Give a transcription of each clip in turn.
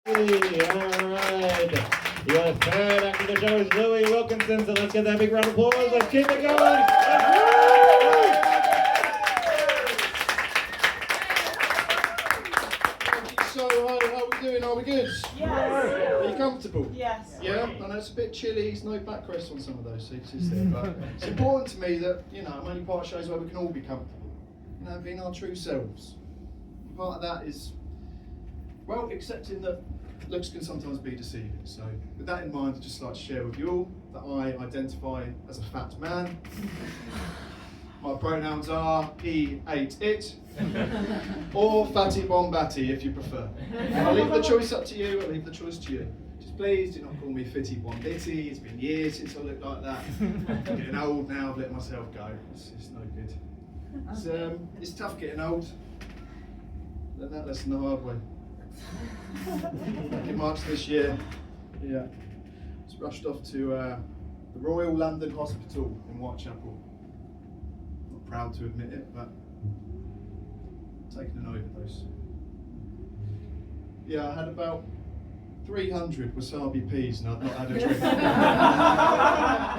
Alright, your third act of the show is Louis Wilkinson, so let's get that big round of applause, let's keep it going! So, how are we doing? Are we good? Yes. Are you comfortable? Yes. Yeah? I know it's a bit chilly, there's no backrest on some of those seats, is there? But it's important to me that, I'm only part of shows where we can all be comfortable. Being our true selves. And part of that is, well, accepting that looks can sometimes be deceiving. So, with that in mind, I'd just like to share with you all that I identify as a fat man. My pronouns are he, ate, it, or fatty bombatty if you prefer. I'll leave the choice up to you, I'll leave the choice to you. Just please do not call me fitty bombitty, it's been years since I looked like that. I'm getting old now, I've let myself go, it's no good. It's tough getting old. Learned that lesson the hard way. Back in March this year, I was rushed off to the Royal London Hospital in Whitechapel. Not proud to admit it, but taken an overdose. I had about 300 wasabi peas and I'd not had a drink.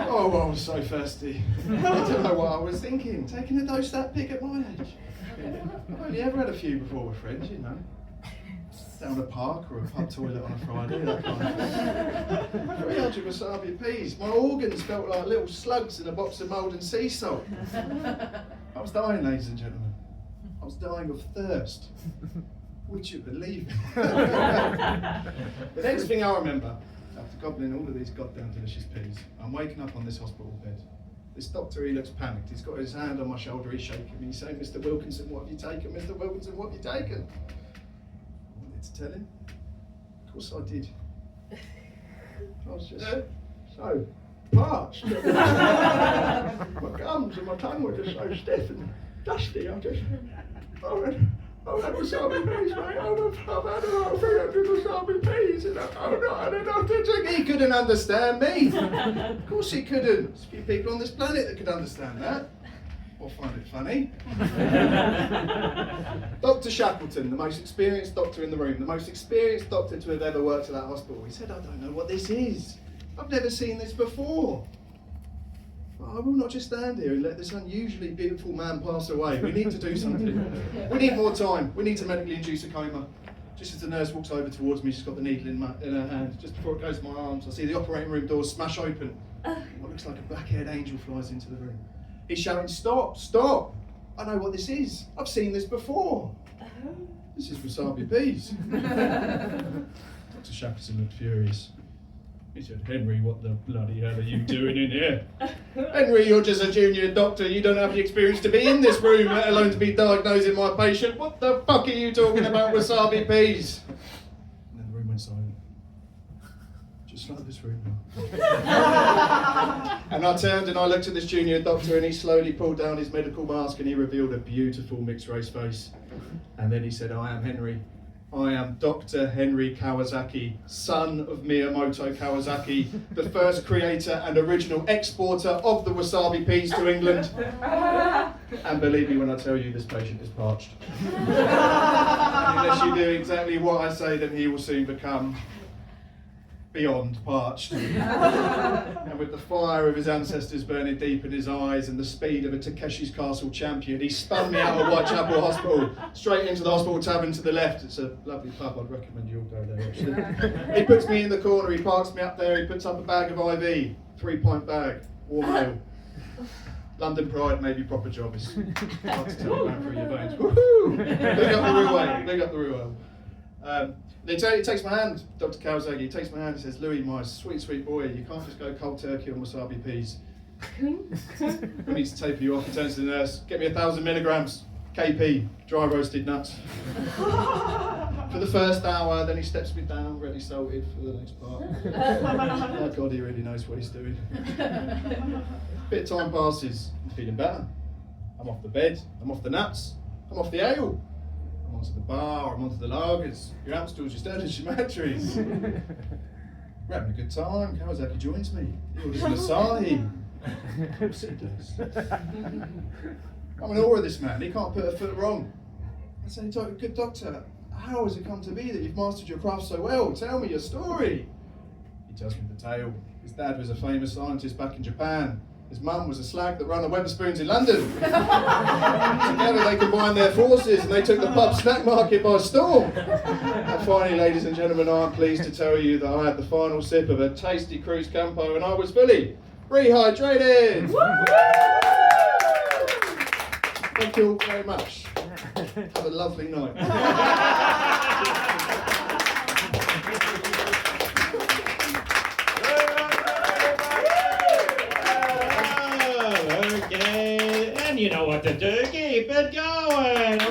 Oh, I was so thirsty. I don't know what I was thinking, taking a dose that big at my age. I've only ever had a few before with friends, down a park or a pub toilet on a Friday, that kind of thing. 300 wasabi peas. My organs felt like little slugs in a box of mould and sea salt. I was dying, ladies and gentlemen. I was dying of thirst. Would you believe it? The next thing I remember, after gobbling all of these goddamn delicious peas, I'm waking up on this hospital bed. This doctor, he looks panicked. He's got his hand on my shoulder, he's shaking me. He's saying, Mr. Wilkinson, what have you taken? Mr. Wilkinson, what have you taken? I wanted to tell him. Of course I did. I was just so parched. My gums and my tongue were just so stiff and dusty. I'm just, I've had wasabi peas, mate. I've had about 300 wasabi peas and I've not had enough to drink. He couldn't understand me. Of course he couldn't. There's a few people on this planet that could understand that. Or find it funny. Dr. Shackleton, the most experienced doctor in the room, the most experienced doctor to have ever worked at that hospital. He said, I don't know what this is. I've never seen this before. I will not just stand here and let this unusually beautiful man pass away. We need to do something. We need more time. We need to medically induce a coma. Just as the nurse walks over towards me, she's got the needle in her hand. Just before it goes to my arms, I see the operating room doors smash open. What looks like a black-haired angel flies into the room. He's shouting, stop, stop! I know what this is. I've seen this before. This is wasabi peas. Dr. Shackleton looked furious. He said, Henry, what the bloody hell are you doing in here? Henry, you're just a junior doctor. You don't have the experience to be in this room, let alone to be diagnosing my patient. What the fuck are you talking about wasabi peas? And then the room went silent. Just like this room now. And I turned and I looked at this junior doctor and he slowly pulled down his medical mask and he revealed a beautiful mixed race face. And then he said, I am Henry. I am Dr. Henry Kawasaki, son of Miyamoto Kawasaki, the first creator and original exporter of the wasabi peas to England. And believe me when I tell you, this patient is parched. Unless you do exactly what I say, then he will soon become beyond parched. And with the fire of his ancestors burning deep in his eyes and the speed of a Takeshi's Castle champion, he spun me out of Whitechapel Hospital, straight into the hospital tavern to the left. It's a lovely pub, I'd recommend you all go there actually. He puts me in the corner, he parks me up there, he puts up a bag of IV, 3-pint bag, warm ale. London pride, maybe proper job, it's hard to tell going through your veins. Woohoo! Big up the real way, big up the real way. He takes my hand, Dr. Kawasaki, he takes my hand and says, Louis, my sweet, sweet boy, you can't just go cold turkey on wasabi peas. We need to taper you off. He turns to the nurse, get me 1,000 milligrams, KP, dry roasted nuts. For the first hour, then he steps me down, ready salted for the next part. Oh God, he really knows what he's doing. Bit of time passes, I'm feeling better. I'm off the bed, I'm off the nuts, I'm off the ale. I'm onto the bar, I'm onto the lagers, your Amstels, your Sturges, your Matries. We're having a good time, Kawasaki joins me. He orders an Asahi. Of course he does. I'm in awe of this man, he can't put a foot wrong. I say, good doctor, how has it come to be that you've mastered your craft so well? Tell me your story. He tells me the tale. His dad was a famous scientist back in Japan. His mum was a slag that ran the Wetherspoons in London. Together they combined their forces and they took the pub snack market by storm. And finally, ladies and gentlemen, I'm pleased to tell you that I had the final sip of a tasty Cruz Campo and I was fully rehydrated. Thank you all very much. Have a lovely night. Okay, and you know what to do. Keep it going.